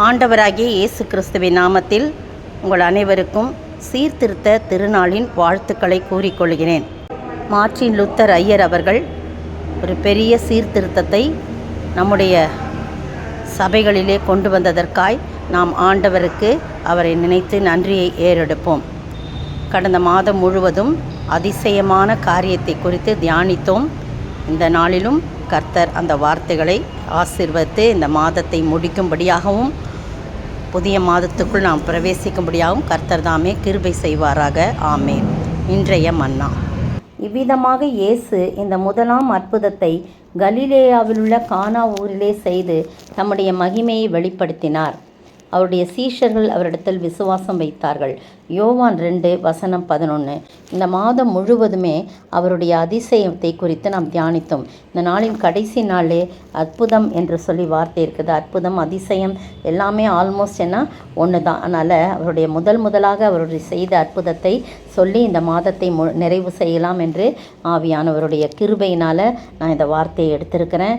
ஆண்டவராகிய இயேசு கிறிஸ்துவின் நாமத்தில் உங்கள் அனைவருக்கும் சீர்திருத்த திருநாளின் வாழ்த்துக்களை கூறிக்கொள்கிறேன். மார்ட்டின் லூத்தர் ஐயர் அவர்கள் ஒரு பெரிய சீர்திருத்தத்தை நம்முடைய சபைகளிலே கொண்டு வந்ததற்காய் நாம் ஆண்டவருக்கு அவரை நினைத்து நன்றியை ஏறெடுப்போம். கடந்த மாதம் முழுவதும் அதிசயமான காரியத்தை குறித்து தியானித்தோம். இந்த நாளிலும் கர்த்தர் அந்த வார்த்தைகளை ஆசீர்வதித்து இந்த மாதத்தை முடிக்கும்படியாகவும் புதிய மாதத்துக்குள் நாம் பிரவேசிக்கும்படியாகவும் கர்த்தர் தாமே கிருபை செய்வாராக. ஆமேன். இன்றைய மன்னா. இவ்விதமாக இயேசு இந்த முதலாம் அற்புதத்தை கலிலேயாவிலுள்ள கானா ஊரிலே செய்து தம்முடைய மகிமையை வெளிப்படுத்தினார். அவருடைய சீஷர்கள் அவரிடத்தில் விசுவாசம் வைத்தார்கள். யோவான் 2:11. இந்த மாதம் முழுவதுமே அவருடைய அதிசயத்தை குறித்து நாம் தியானித்தோம். இந்த நாளின் கடைசி நாளே அற்புதம் என்று சொல்லி வார்த்தை இருக்குது. அற்புதம், அதிசயம் எல்லாமே ஆல்மோஸ்ட் ஒன்று தான். அதனால் அவருடைய முதலாக அவருடைய செய்த அற்புதத்தை சொல்லி இந்த மாதத்தை நிறைவு செய்யலாம் என்று ஆவியானவருடைய கிருபையினால் நான் இந்த வார்த்தையை எடுத்திருக்கிறேன்.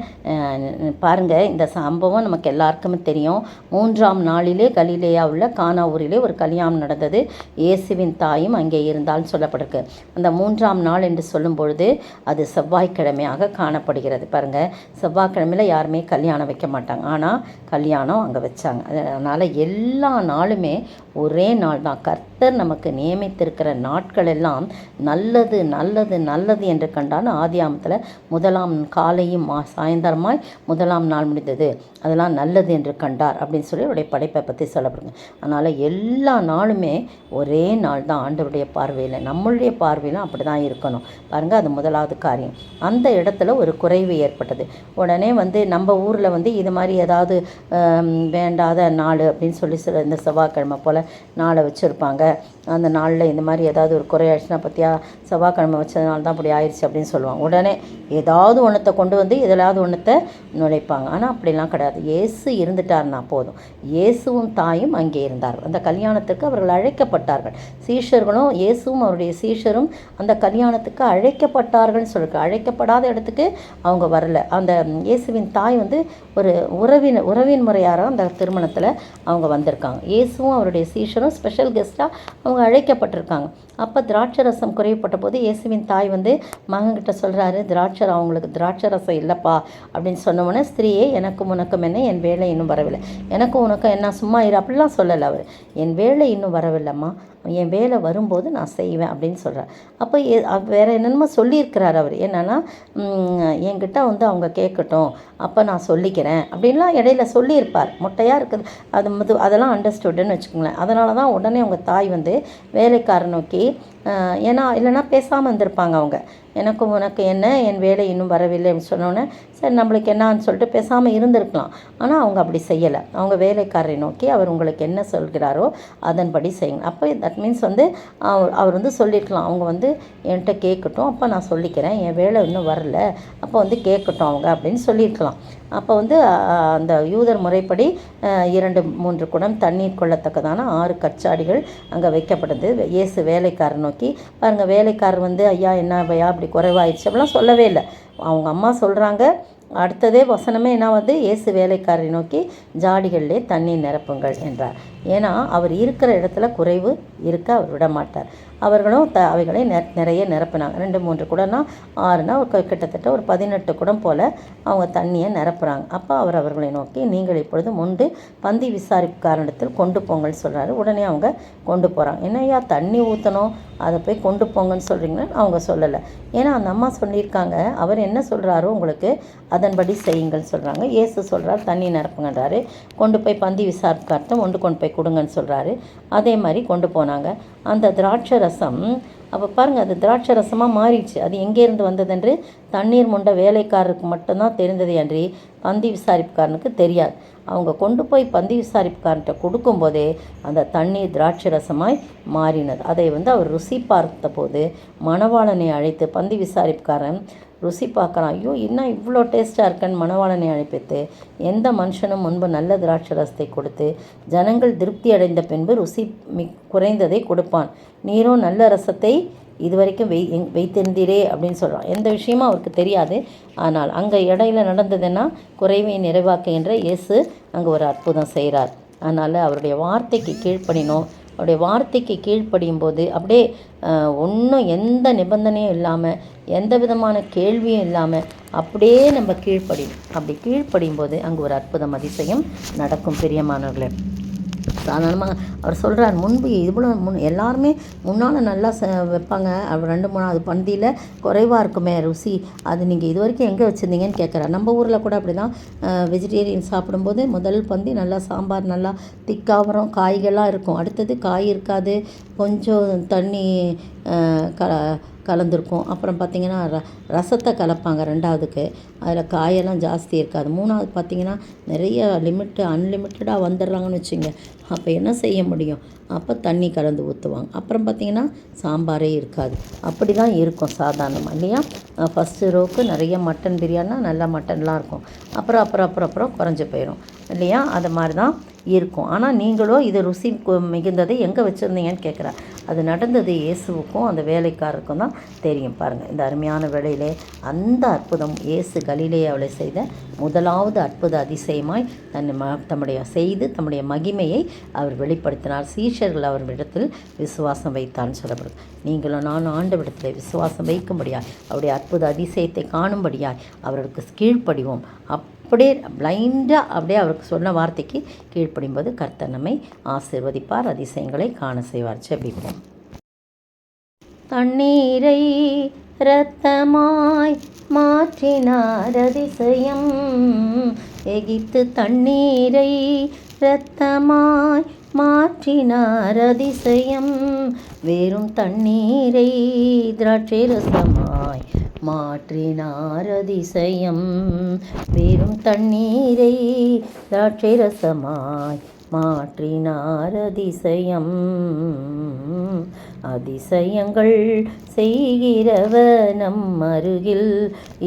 பாருங்கள், இந்த சம்பவம் நமக்கு எல்லாருக்குமே தெரியும். 3ஆம் நாளிலே கலிலேயாவுள்ள கானா ஊரிலே ஒரு கல்யாணம் நடந்தது. இயேசுவின் தாயும் அங்கே இருந்தால்னு சொல்லப்பட்டிருக்கு. அந்த 3ஆம் நாள் என்று சொல்லும் பொழுது அது செவ்வாய்க்கிழமையாக காணப்படுகிறது. பாருங்கள், செவ்வாய்க்கிழமையில் யாருமே கல்யாணம் வைக்க மாட்டாங்க, ஆனால் கல்யாணம் அங்கே வச்சாங்க. அதனால் எல்லா நாளுமே ஒரே நாள் தான். கர்த்தர் நமக்கு நியமித்திருக்கிற நாட்கள் எல்லாம் நல்லது நல்லது நல்லது என்று கண்டான். ஆதியாமத்தில் முதலாம் காலையும் சாயந்தரமாய் முதலாம் நாள் முடிந்தது, அதெல்லாம் நல்லது என்று கண்டார் அப்படின்னு சொல்லி அவருடைய படைப்பை பற்றி சொல்லப்படுங்க. அதனால் எல்லா நாளுமே ஒரே நாள் தான் ஆண்டவருடைய பார்வையில். நம்மளுடைய பார்வையிலும் அப்படி தான் இருக்கணும். பாருங்கள், அது முதலாவது காரியம். அந்த இடத்துல ஒரு குறைவு ஏற்பட்டது. உடனே நம்ம ஊரில் இது மாதிரி ஏதாவது வேண்டாத நாள் அப்படின்னு சொல்லி இந்த செவ்வாய்க்கிழமை போல் நாளை வச்சுருப்பாங்க. அந்த நாளில் இந்த மாதிரி ஏதாவது ஒரு குறை ஆயிடுச்சுன்னா, பற்றியா செவ்வாய்க்கிழமை வச்சதுனால தான் அப்படி ஆயிடுச்சு அப்படின்னு சொல்லுவாங்க. உடனே ஏதாவது ஒன்றத்தை கொண்டு எதாவது ஒன்றத்தை நுழைப்பாங்க. ஆனால் அப்படிலாம் கிடையாது. இயேசு இருந்துட்டார்னா போதும். இயேசுவும் தாயும் அங்கே இருந்தார். அந்த கல்யாணத்துக்கு அவர்கள் அழைக்கப்பட்டார்கள். சீஷர்களும் இயேசுவும் அவருடைய சீஷரும் அந்த கல்யாணத்துக்கு அழைக்கப்பட்டார்கள்னு சொல்லிருக்கு. அழைக்கப்படாத இடத்துக்கு அவங்க வரல. அந்த இயேசுவின் தாய் ஒரு உறவின் முறையாக அந்த திருமணத்தில் அவங்க வந்திருக்காங்க. இயேசுவும் அவருடைய சீஷரும் ஸ்பெஷல் கெஸ்ட்டாக அவங்க அழைக்கப்பட்டிருக்காங்க. அப்போ திராட்சை ரசம் குறையப்பட்ட போது இயேசுவின் தாய் மகன்கிட்ட சொல்கிறாரு, அவங்களுக்கு திராட்சை ரசம் இல்லைப்பா அப்படின்னு சொன்னோன்னே, ஸ்திரீயே, எனக்கும் உனக்கும் என்ன, என் வேலை இன்னும் வரவில்லை. எனக்கும் உனக்கும் என்ன, சும்மா இரு அப்படிலாம் சொல்லலை அவர். என் வேலை இன்னும் வரவில்லைம்மா, என் வேலை வரும்போது நான் செய்வேன் அப்படின்னு சொல்கிறார். அப்போ வேறு என்னென்னமோ சொல்லியிருக்கிறார் அவர். என்னென்னா, என்கிட்ட அவங்க கேட்கட்டும், அப்போ நான் சொல்லிக்கிறேன் அப்படின்லாம் இடையில சொல்லியிருப்பார். மொட்டையாக இருக்குது அதெல்லாம் அண்டர்ஸ்டுட்டுன்னு வச்சுக்கோங்களேன். அதனால தான் உடனே அவங்க தாய் வேலைக்காரன் நோக்கி, ஏன்னா இல்லைன்னா பேசாமல் இருந்திருப்பாங்க அவங்க. எனக்கும் உனக்கு என்ன, என் வேலை இன்னும் வரவில்லை அப்படின்னு சொன்னோன்னே, சரி நம்மளுக்கு என்னான்னு சொல்லிட்டு பேசாமல் இருந்திருக்கலாம். ஆனால் அவங்க அப்படி செய்யலை. அவங்க வேலைக்காரரை நோக்கி, அவர் உங்களுக்கு என்ன சொல்கிறாரோ அதன்படி செய்யுங்க. அப்போ தட் மீன்ஸ் அவர் சொல்லியிருக்கலாம், அவங்க என்கிட்ட கேட்கட்டும், அப்போ நான் சொல்லிக்கிறேன், என் வேலை இன்னும் வரல, அப்போ கேட்கட்டும் அவங்க அப்படின்னு சொல்லியிருக்கலாம். அப்போ அந்த யூதர் முறைப்படி 2-3 குடம் தண்ணீர் கொள்ளத்தக்கதான 6 கச்சாடிகள் அங்கே வைக்கப்பட்டது. இயேசு வேலைக்காரர் நோக்கி, பாருங்கள், வேலைக்காரர் ஐயா என்ன பையா அப்படி குறைவாயிடுச்சு அப்படிலாம் சொல்லவே இல்லை. அவங்க அம்மா சொல்கிறாங்க. அடுத்ததே வசனமே இயேசு வேலைக்காரரை நோக்கி, ஜாடிகளிலே தண்ணீர் நிரப்புங்கள் என்றார். ஏன்னா அவர் இருக்கிற இடத்துல குறைவு இருக்க அவர் விட மாட்டார். அவர்களும் அவைகளை நிறைய நிரப்பினாங்க. 2-3 குடம்னா 6னா கிட்டத்தட்ட ஒரு 18 குடம் போல் அவங்க தண்ணியை நிரப்புகிறாங்க. அப்போ அவர்களை நோக்கி, நீங்கள் இப்பொழுது முண்டு பந்தி விசாரிப்புக்காரனிடத்தில் கொண்டு போங்கன்னு சொல்கிறாரு. உடனே அவங்க கொண்டு போகிறாங்க. என்னையா தண்ணி ஊற்றணும், அதை போய் கொண்டு போங்கன்னு சொல்கிறீங்களா? அவங்க சொல்லலை. ஏன்னா அந்த அம்மா சொல்லியிருக்காங்க, அவர் என்ன சொல்கிறாரோ உங்களுக்கு அதன்படி செய்யுங்கள்னு சொல்கிறாங்க. இயேசு சொல்கிறார், தண்ணி நிரப்புங்கன்றாரு. கொண்டு போய் பந்தி விசாரிப்புக்கார்ட்ட கொண்டு போய் கொடுங்கன்னு சொல்கிறாரு. அதே மாதிரி கொண்டு போனாங்க. அந்த திராட்சை ரசம் அப்போ பாருங்கள், அது திராட்சை ரசமாக மாறிடுச்சு. அது எங்கேருந்து வந்ததென்று தண்ணீர் முண்ட வேலைக்காரருக்கு மட்டும்தான் தெரிந்தது அன்றி பந்தி விசாரிப்புக்காரனுக்கு தெரியாது. அவங்க கொண்டு போய் பந்தி விசாரிப்புக்காரன்ட்ட கொடுக்கும்போதே அந்த தண்ணீர் திராட்சை ரசமாய் மாறினது. அதை அவர் ருசி பார்த்த போது மணவாளனை அழைத்து, பந்தி விசாரிப்புக்காரன் ருசி பார்க்குறான். ஐயோ, இன்னும் இவ்வளோ டேஸ்ட்டாக இருக்குன்னு மணவாளனை அழைப்பித்து, எந்த மனுஷனும் முன்பு நல்ல திராட்சை ரசத்தை கொடுத்து ஜனங்கள் திருப்தி அடைந்த பின்பு ருசி குறைந்ததை கொடுப்பான். நீரோ நல்ல ரசத்தை இதுவரைக்கும் வைத்திருந்தீரே அப்படின்னு சொல்கிறான். எந்த விஷயமும் அவருக்கு தெரியாது. ஆனால் அங்கே இடையில நடந்ததுன்னா குறைவை நிறைவாக்குகின்ற இயேசு அங்கே ஒரு அற்புதம் செய்கிறார். அதனால் அவருடைய வார்த்தைக்கு கீழ்ப்படினோம். அவருடைய வார்த்தைக்கு கீழ்ப்படியும் போது அப்படியே ஒன்றும் எந்த நிபந்தனையும் இல்லாமல், எந்த விதமான கேள்வியும் இல்லாமல் அப்படியே நம்ம கீழ்ப்படியும். அப்படி கீழ்ப்படியும் போது அங்கே ஒரு அற்புதம் அதிசயம் நடக்கும். பிரியமானவர்களே, சாதாரணமாக அவர் சொல்கிறார், முன்பு இவ்வளோ எல்லாருமே முன்னால் நல்லா வைப்பாங்க, அவர் 2-3வது பந்தியில் குறைவாக இருக்குமே ருசி, அது நீங்கள் இது வரைக்கும் எங்கே வச்சுருந்தீங்கன்னு கேட்குறாரு. நம்ம ஊரில் கூட அப்படி தான், வெஜிடேரியன் சாப்பிடும்போது முதல் பந்தி நல்லா சாம்பார் நல்லா திக்காக வரும், காய்களாக இருக்கும். அடுத்தது காய் இருக்காது, கொஞ்சம் தண்ணி கலந்துருக்கும். அப்புறம் பார்த்திங்கன்னா ரசத்தை கலப்பாங்க 2வதுக்கு, அதில் காயெல்லாம் ஜாஸ்தி இருக்காது. 3வது பார்த்திங்கன்னா நிறைய அன்லிமிட்டடாக வந்துடுறாங்கன்னு வச்சுங்க. அப்போ என்ன செய்ய முடியும்? அப்போ தண்ணி கலந்து ஊற்றுவாங்க. அப்புறம் பார்த்திங்கன்னா சாம்பாரே இருக்காது. அப்படி தான் இருக்கும் சாதாரணமாக, இல்லையா? ஃபஸ்ட்டு ரோவுக்கு நிறைய மட்டன் பிரியாணினா நல்லா மட்டன்லாம் இருக்கும். அப்புறம் குறைஞ்சி போயிடும், இல்லையா? அது மாதிரி தான் இருக்கும். ஆனால் நீங்களோ இது ருசி மிகுந்ததை எங்கே வச்சுருந்தீங்கன்னு கேட்குறா. அது நடந்தது இயேசுவுக்கும் அந்த வேலைக்காரருக்கும் தான் தெரியும். பாருங்கள், இந்த அருமையான வேளையிலே அந்த அற்புதம் இயேசு கலிலேயாவில் செய்த முதலாவது அற்புத அதிசயமாய் தம்முடைய மகிமையை அவர் வெளிப்படுத்தினார். சீஷர்கள் அவரிடத்தில் விசுவாசம் வைத்தார்னு சொல்லப்படுது. நீங்களும் நானும் ஆண்டவரிடத்தில் விசுவாசம் வைக்கும்படியாய், அவருடைய அற்புத அதிசயத்தை காணும்படியாய் அவருக்கு கீழ்ப்படிவோம். அப்படியே பிளைண்டாக அப்படியே அவருக்கு சொன்ன வார்த்தைக்கு கீழ்ப்படியும்போது கர்த்தர் நம்மை ஆசீர்வதிப்பார், அதிசயங்களை காண செய்வார். ஜெபிப்போம். தண்ணீரை இரத்தமாய் மாற்றினார் அதிசயம், எகிப்து தண்ணீரை இரத்தமாய் மாற்றினார் அதிசயம், வெறும் தண்ணீரை திராட்சை ரசமாய் மாற்றினார் அதிசயம், வெறும் தண்ணீரை திராட்சை ரசமாய் மாற்றினார் அதிசயம். அதிசயங்கள் செய்கிறவர் நம் அருகில்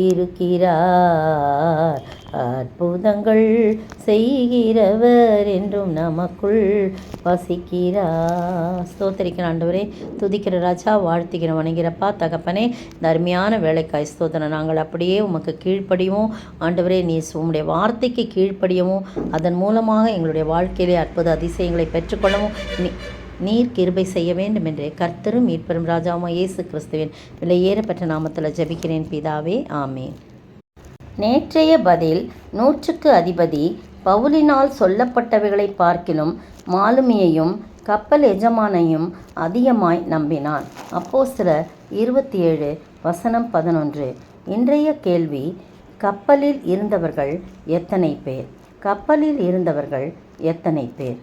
இருக்கிறார், அற்புதங்கள் செய்கிறவர் என்றும் நமக்குள் வசிக்கிறார். ஸ்தோத்திரிக்கிற ஆண்டவரே, துதிக்கிற ராஜா, வாழ்த்துக்கிற வணங்கிறப்பா தகப்பனே, இந்த அருமையான வேலைக்காய் ஸ்தோத்திரம். நாங்கள் அப்படியே உமக்கு கீழ்ப்படியும் ஆண்டவரே. நீ உம்முடைய வார்த்தைக்கு கீழ்ப்படியவும், அதன் மூலமாக எங்களுடைய வாழ்க்கையிலே அற்புத அதிசயங்களை பெற்றுக்கொள்ளவும் நீர் கிருபை செய்ய வேண்டும் என்று கர்த்தரும் மீட்பெரும் ராஜாவும் இயேசு கிறிஸ்துவின் விலையேறப்பட்ட நாமத்தில் ஜெபிக்கிறேன் பிதாவே, ஆமேன். நேற்றைய பதில், 100க்கு அதிபதி பவுலினால் சொல்லப்பட்டவைகளை பார்க்கிலும் மாலுமியையும் கப்பல் எஜமானையும் அதிகமாய் நம்பினான். அப்போஸ்தலர் 27:11. இன்றைய கேள்வி, கப்பலில் இருந்தவர்கள் எத்தனை பேர்? கப்பலில் இருந்தவர்கள் எத்தனை பேர்?